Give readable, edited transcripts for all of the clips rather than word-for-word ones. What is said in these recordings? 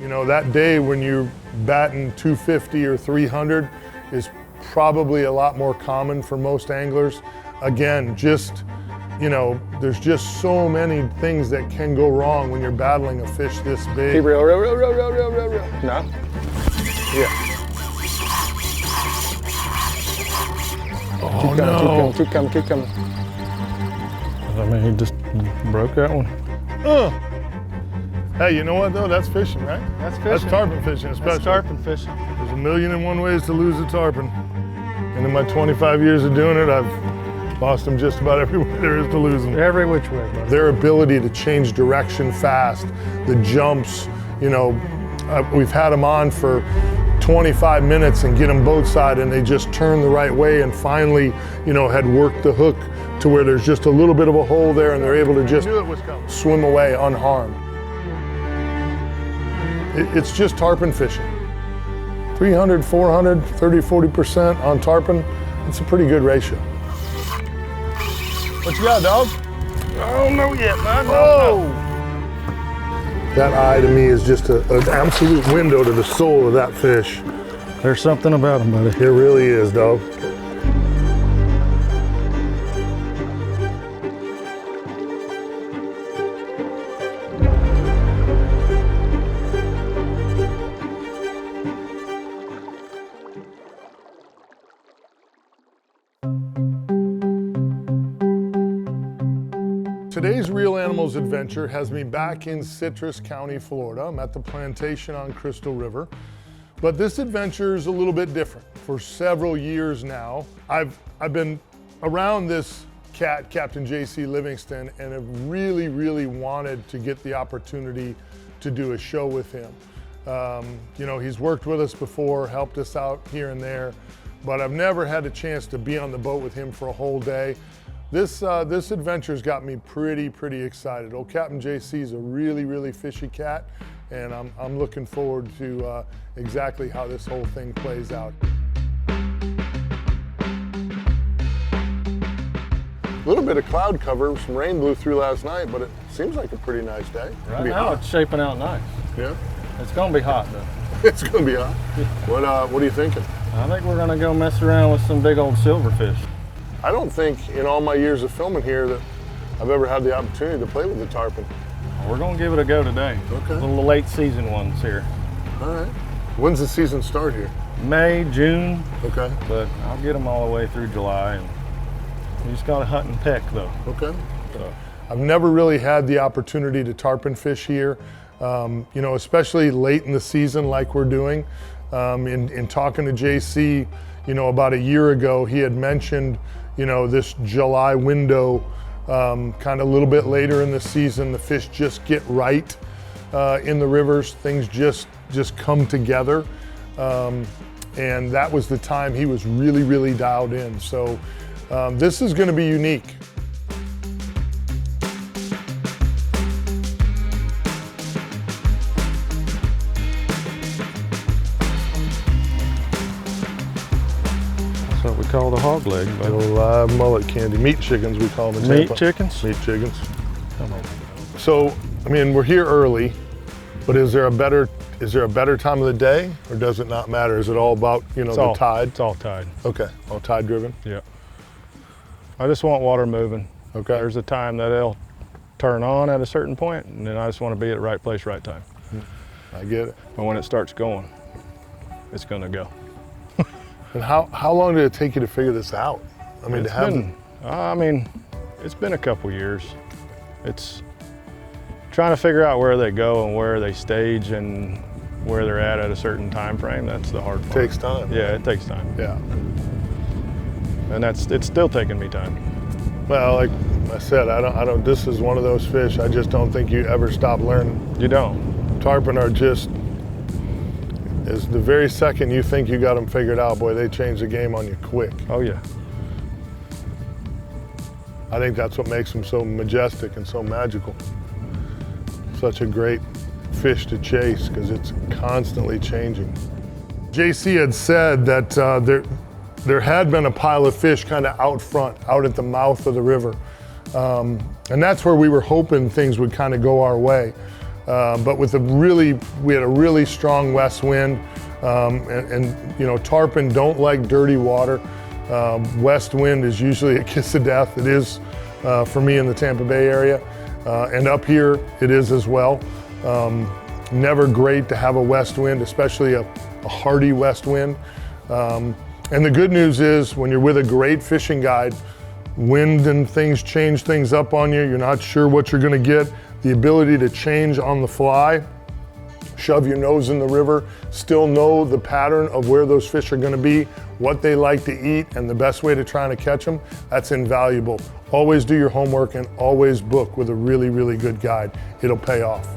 You know, that day when you're batting 250 or 300 is probably a lot more common for most anglers. Again, just, you know, there's just so many things that can go wrong when you're battling a fish this big. Keep real. No? Yeah. Oh, no. Keep coming. I mean, he just broke that one. Hey, you know what though? That's fishing, right? That's fishing. That's tarpon fishing, especially. That's tarpon fishing. There's 1,000,001 ways to lose a tarpon. And in my 25 years of doing it, I've lost them just about everywhere there is to lose them. Every which way, buddy. Their ability to change direction fast, the jumps, you know, we've had them on for 25 minutes and get them boat side and they just turn the right way and finally, you know, had worked the hook to where there's just a little bit of a hole there and they're able to just swim away unharmed. It's just tarpon fishing. 300, 400, 30, 40% on tarpon, it's a pretty good ratio. What you got, dog? I don't know yet, man. Oh! That eye to me is just an absolute window to the soul of that fish. There's something about him, buddy. It really is, dog. Today's Real Animals adventure has me back in Citrus County, Florida. I'm at the plantation on Crystal River. But this adventure is a little bit different. For several years now, I've been around this cat, Captain JC Livingston, and have really wanted to get the opportunity to do a show with him. You know, he's worked with us before, helped us out here and there, but I've never had a chance to be on the boat with him for a whole day. This adventure's got me pretty excited. Old Captain JC's a really fishy cat, and I'm looking forward to exactly how this whole thing plays out. A little bit of cloud cover, some rain blew through last night, but it seems like a pretty nice day. Right now it's shaping out nice. Yeah? It's gonna be hot though. It's gonna be hot. What are you thinking? I think we're gonna go mess around with some big old silverfish. I don't think in all my years of filming here that I've ever had the opportunity to play with the tarpon. We're gonna give it a go today. Okay. Little late season ones here. All right. When's the season start here? May, June. Okay. But I'll get them all the way through July. And you just gotta hunt and peck though. Okay. So. I've never really had the opportunity to tarpon fish here, you know, especially late in the season like we're doing. In talking to JC, you know, about a year ago, he had mentioned, you know, this July window, kind of a little bit later in the season, the fish just get right in the rivers. Things just come together. And that was the time he was really dialed in. So this is gonna be unique. That's what we call the hog leg. Little live mullet candy. Meat chickens, we call them in Meat Tampa. chickens? Meat chickens. Come on. So, I mean, we're here early, but is there a better time of the day, or does it not matter? Is it all about, you know, the tide? It's all tide. Okay, all tide driven? Yeah. I just want water moving. Okay. There's a time that it'll turn on at a certain point, and then I just want to be at the right place, right time. I get it. But when it starts going, it's gonna go. And how long did it take you to figure this out? I mean, it's been a couple years. It's trying to figure out where they go and where they stage and where they're at a certain time frame. That's the hard part. It takes time. Yeah, it takes time. Yeah. And it's still taking me time. Well, like I said, I don't, this is one of those fish, I just don't think you ever stop learning. You don't. Tarpon are just, is the very second you think you got them figured out, boy, they change the game on you quick. Oh yeah. I think that's what makes them so majestic and so magical. Such a great fish to chase because it's constantly changing. JC had said that there had been a pile of fish kind of out front, out at the mouth of the river. And that's where we were hoping things would kind of go our way. but we had a really strong west wind, and you know, tarpon don't like dirty water. West wind is usually a kiss of death. It is for me in the Tampa Bay area, and up here it is as well. Never great to have a west wind, especially a hearty west wind. And the good news is when you're with a great fishing guide, wind and things change things up on you. You're not sure what you're gonna get. The ability to change on the fly, shove your nose in the river, still know the pattern of where those fish are gonna be, what they like to eat, and the best way to try to catch them, that's invaluable. Always do your homework and always book with a really, really good guide. It'll pay off.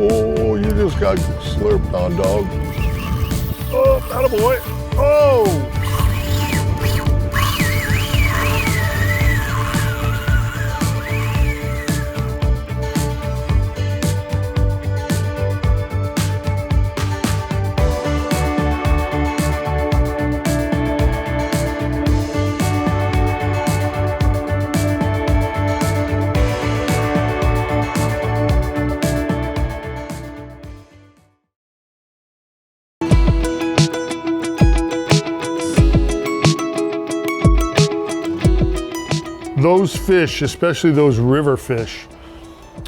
Oh, you just got slurped on, dog. Oh, attaboy. Oh! Those fish, especially those river fish,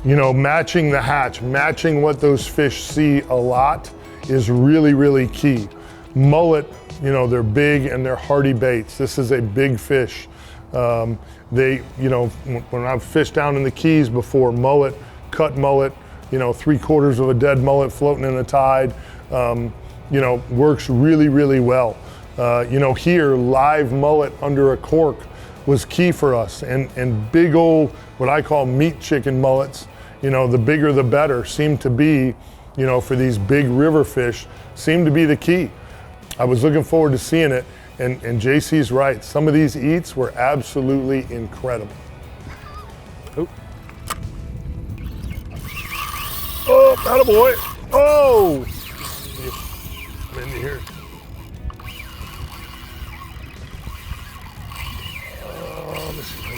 you know, matching the hatch, matching what those fish see a lot is really, really key. Mullet, you know, they're big and they're hardy baits. This is a big fish. They, you know, when I've fished down in the Keys before, mullet, cut mullet, you know, 3/4 of a dead mullet floating in the tide, you know, works really, really well. You know, here, live mullet under a cork was key for us, and big old, what I call meat chicken mullets, you know, the bigger the better, seem to be, you know, for these big river fish, seem to be the key. I was looking forward to seeing it, and JC's right. Some of these eats were absolutely incredible. Oh, oh, attaboy. Oh! I'm in here.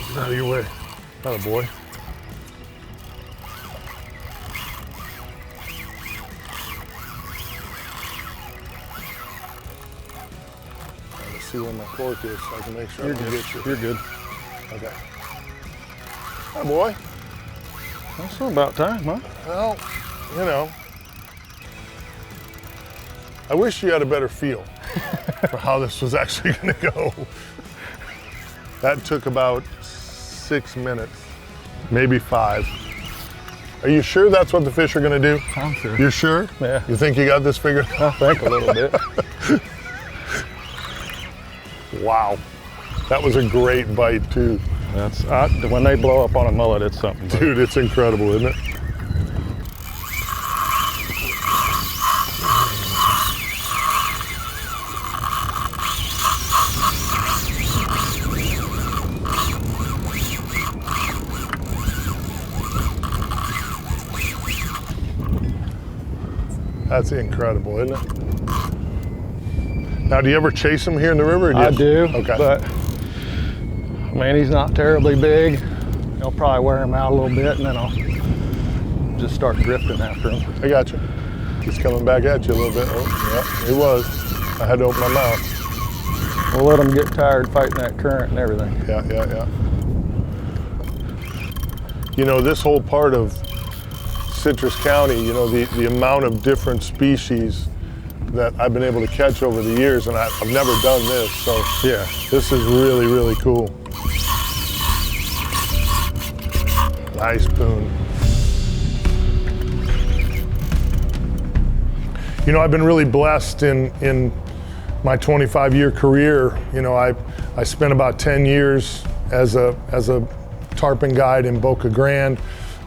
Get out of your way. Attaboy. Trying to see where my cork is so I can make sure I can get you. You're good. Okay. Attaboy. That's about time, huh? Well, you know, I wish you had a better feel for how this was actually going to go. That took about 6 minutes, maybe 5. Are you sure that's what the fish are gonna do? I'm sure. You're sure? Yeah. You think you got this figured out? I think a little bit. Wow. That was a great bite too. That's when they blow up on a mullet, it's something. Dude, it's incredible, isn't it? That's incredible, isn't it? Now, do you ever chase them here in the river? Or I do, okay. But man, he's not terribly big. I'll probably wear him out a little bit, and then I'll just start drifting after him. I got you. He's coming back at you a little bit. Oh, yeah, he was. I had to open my mouth. We'll let him get tired fighting that current and everything. Yeah, yeah, yeah. You know, this whole part of Citrus County, you know, the amount of different species that I've been able to catch over the years, and I've never done this, so Yeah. this is really, really cool. Nice poon. You know, I've been really blessed in my 25-year career. You know, I spent about 10 years as a tarpon guide in Boca Grande.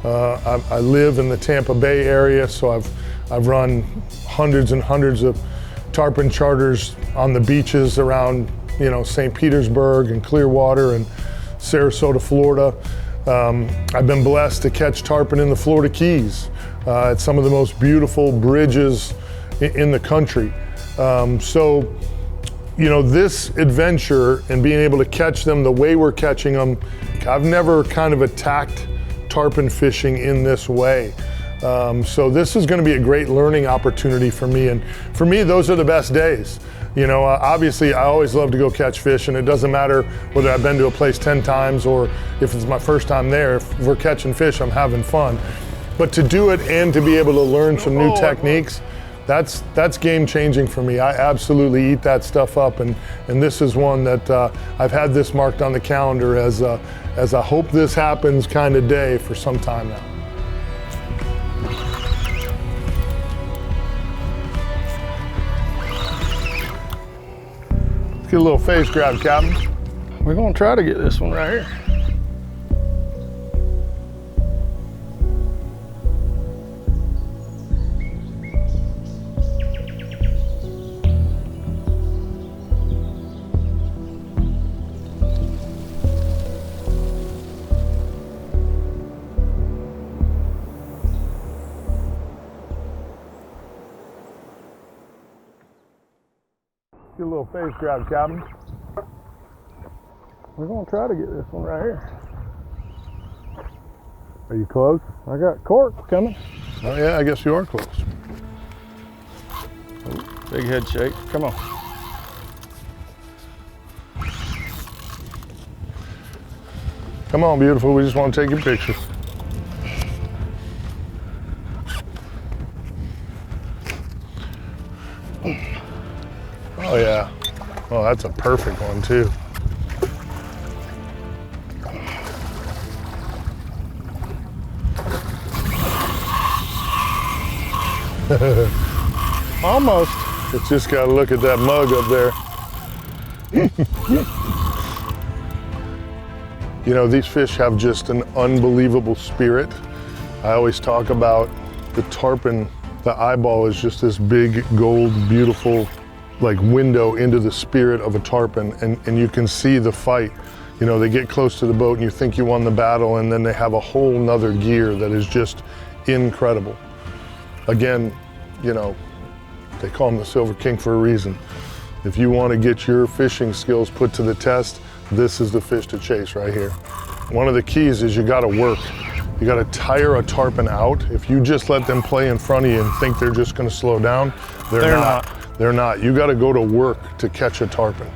I live in the Tampa Bay area, so I've run hundreds and hundreds of tarpon charters on the beaches around, you know, St. Petersburg and Clearwater and Sarasota, Florida. I've been blessed to catch tarpon in the Florida Keys. It's some of the most beautiful bridges in the country. So you know, this adventure and being able to catch them the way we're catching them, I've never kind of attacked tarpon fishing in this way. So this is going to be a great learning opportunity for me. And for me, those are the best days. You know, obviously I always love to go catch fish, and it doesn't matter whether I've been to a place 10 times or if it's my first time there. If we're catching fish, I'm having fun. But to do it and to be able to learn some new techniques, that's game changing for me. I absolutely eat that stuff up, and this is one that I've had this marked on the calendar as a hope this happens kind of day for some time now. Let's get a little face grab, Captain. We're gonna try to get this one right here. Get a little face grab, Captain. We're gonna try to get this one right here. Are you close? I got cork coming. Oh yeah, I guess you are close. Big head shake, come on. Come on, beautiful, we just want to take your picture. Oh yeah. Oh, that's a perfect one too. Almost. It's just got to look at that mug up there. You know, these fish have just an unbelievable spirit. I always talk about the tarpon. The eyeball is just this big, gold, beautiful, like window into the spirit of a tarpon, and you can see the fight. You know, they get close to the boat and you think you won the battle, and then they have a whole nother gear that is just incredible. Again, you know, they call him the Silver King for a reason. If you want to get your fishing skills put to the test, this is the fish to chase right here. One of the keys is you got to work. You got to tire a tarpon out. If you just let them play in front of you and think they're just going to slow down, they're not. They're not. You got to go to work to catch a tarpon.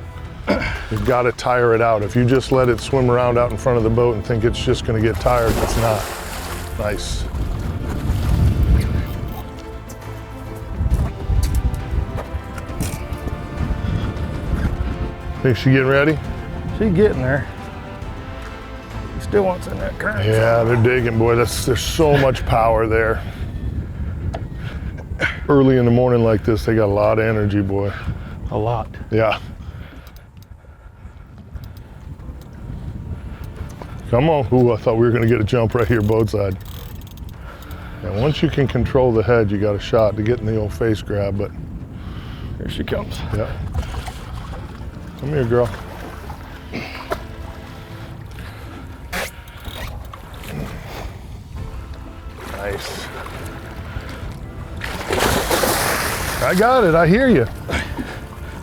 You've got to tire it out. If you just let it swim around out in front of the boat and think it's just going to get tired, it's not. Nice. Think she getting ready? She's getting there. Still wants in that current. Yeah, they're digging, boy. There's so much power there. Early in the morning like this, they got a lot of energy, boy. A lot. Yeah. Come on. Ooh, I thought we were going to get a jump right here, boat side. And once you can control the head, you got a shot to get in the old face grab, but. Here she comes. Yeah. Come here, girl. Nice. I got it, I hear you.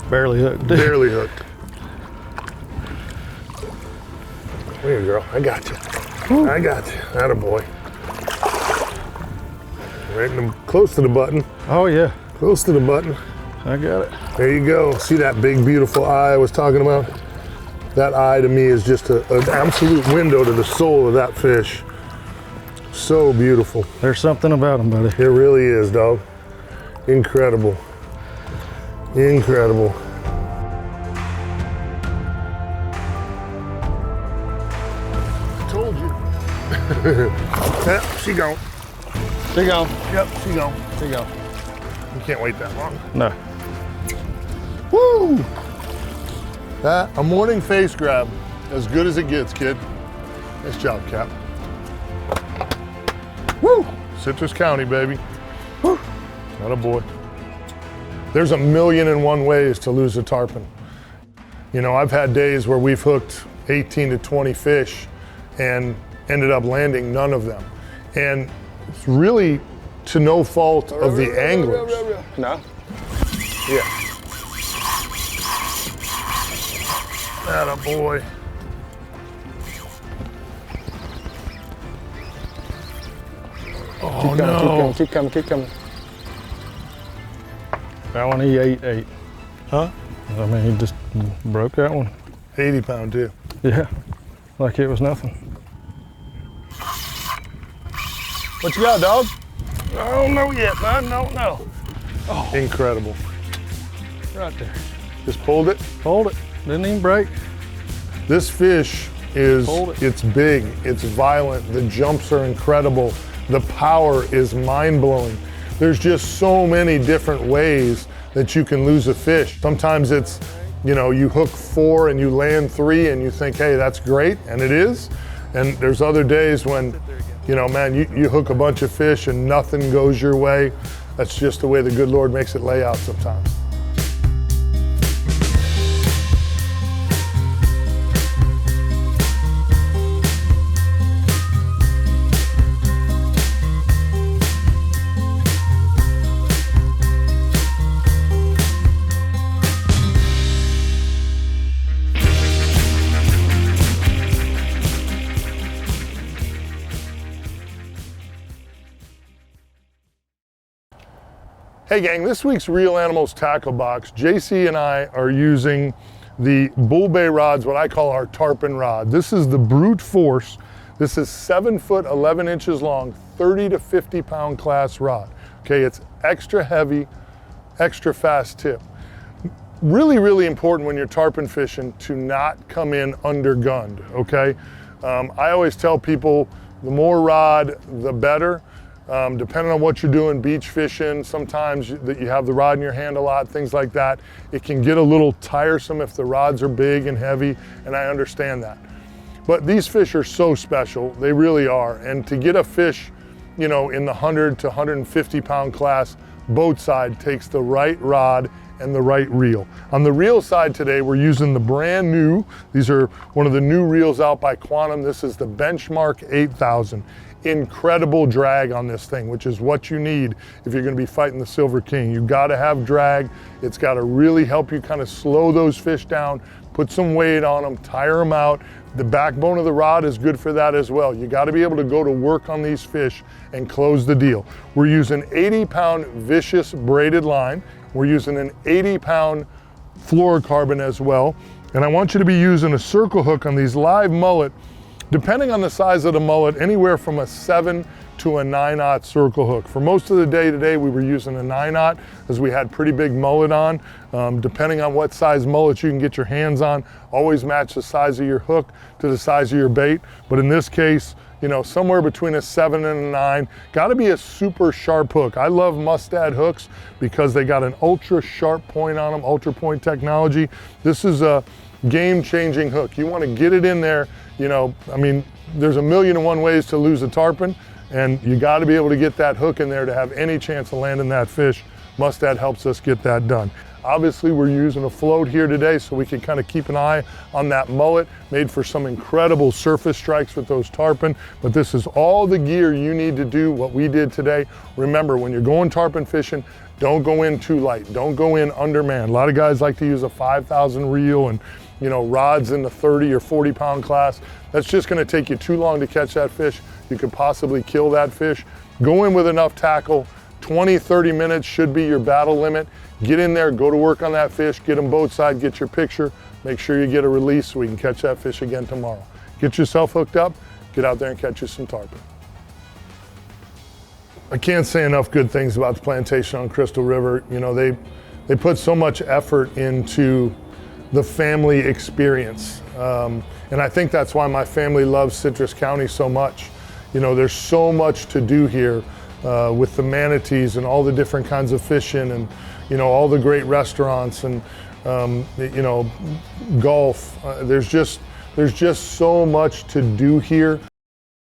Barely hooked. Barely hooked. Come here, girl, I got you. Woo. I got you, attaboy. Right in the, close to the button. Oh yeah. Close to the button. I got it. There you go. See that big, beautiful eye I was talking about? That eye to me is just an absolute window to the soul of that fish. So beautiful. There's something about them, buddy. It really is, dog. Incredible. Incredible. I told you. Yeah, she gone. She gone. Yep, she gone. She gone. You can't wait that long. No. Woo! That, a morning face grab. As good as it gets, kid. Nice job, Cap. Woo! Citrus County, baby. Woo! Attaboy. There's 1,000,001 ways to lose a tarpon. You know, I've had days where we've hooked 18 to 20 fish and ended up landing none of them. And it's really to no fault of the anglers. No? Yeah. Atta boy. Oh no. Keep coming, keep coming. That one he ate. Huh? I mean, he just broke that one. 80 pound too. Yeah, like it was nothing. What you got, dog? I don't know yet, bud. I don't know. Oh. Incredible. Right there. Just pulled it. Hold it. Didn't even break. This fish is, Hold it. it's big, it's violent, the jumps are incredible, the power is mind-blowing. There's just so many different ways that you can lose a fish. Sometimes it's, you know, you hook 4 and you land 3 and you think, hey, that's great, and it is. And there's other days when, you know, man, you hook a bunch of fish and nothing goes your way. That's just the way the good Lord makes it lay out sometimes. Hey gang, this week's Real Animals Tackle Box, JC and I are using the Bull Bay rods, what I call our Tarpon rod. This is the Brute Force. This is 7 foot 11 inches long, 30 to 50 pound class rod. Okay, it's extra heavy, extra fast tip. Really, really important when you're tarpon fishing to not come in undergunned, okay? I always tell people the more rod, the better. Depending on what you're doing, beach fishing, sometimes that you have the rod in your hand a lot, things like that. It can get a little tiresome if the rods are big and heavy, and I understand that. But these fish are so special, they really are. And to get a fish, you know, in the 100 to 150 pound class, boat side takes the right rod and the right reel. On the reel side today, we're using the brand new, these are one of the new reels out by Quantum. This is the Benchmark 8000. Incredible drag on this thing, which is what you need if you're going to be fighting the Silver King. You've got to have drag. It's got to really help you kind of slow those fish down, put some weight on them, tire them out. The backbone of the rod is good for that as well. You got to be able to go to work on these fish and close the deal. We're using 80 pound vicious braided line. We're using an 80 pound fluorocarbon as well. And I want you to be using a circle hook on these live mullet. Depending on the size of the mullet, anywhere from a 7 to a 9/0 circle hook. For most of the day today, we were using a 9/0 as we had pretty big mullet on. Depending on what size mullet you can get your hands on, always match the size of your hook to the size of your bait. But in this case, you know, somewhere between a 7 and a 9. Got to be a super sharp hook. I love Mustad hooks because they got an ultra sharp point on them, ultra point technology. This is a game-changing hook. You want to get it in there, you know, I mean, there's 1,000,001 ways to lose a tarpon, and you got to be able to get that hook in there to have any chance of landing that fish. Mustad helps us get that done. Obviously, we're using a float here today so we can kind of keep an eye on that mullet, made for some incredible surface strikes with those tarpon, but this is all the gear you need to do what we did today. Remember, when you're going tarpon fishing, don't go in too light. Don't go in undermanned. A lot of guys like to use a 5,000 reel and, you know, rods in the 30 or 40 pound class. That's just going to take you too long to catch that fish. You could possibly kill that fish. Go in with enough tackle. 20, 30 minutes should be your battle limit. Get in there, go to work on that fish, get them boat side, get your picture. Make sure you get a release so we can catch that fish again tomorrow. Get yourself hooked up, get out there and catch you some tarpon. I can't say enough good things about the plantation on Crystal River. You know, they put so much effort into the family experience. And I think that's why my family loves Citrus County so much. You know, there's so much to do here with the manatees and all the different kinds of fishing and, you know, all the great restaurants and, you know, golf. There's just so much to do here.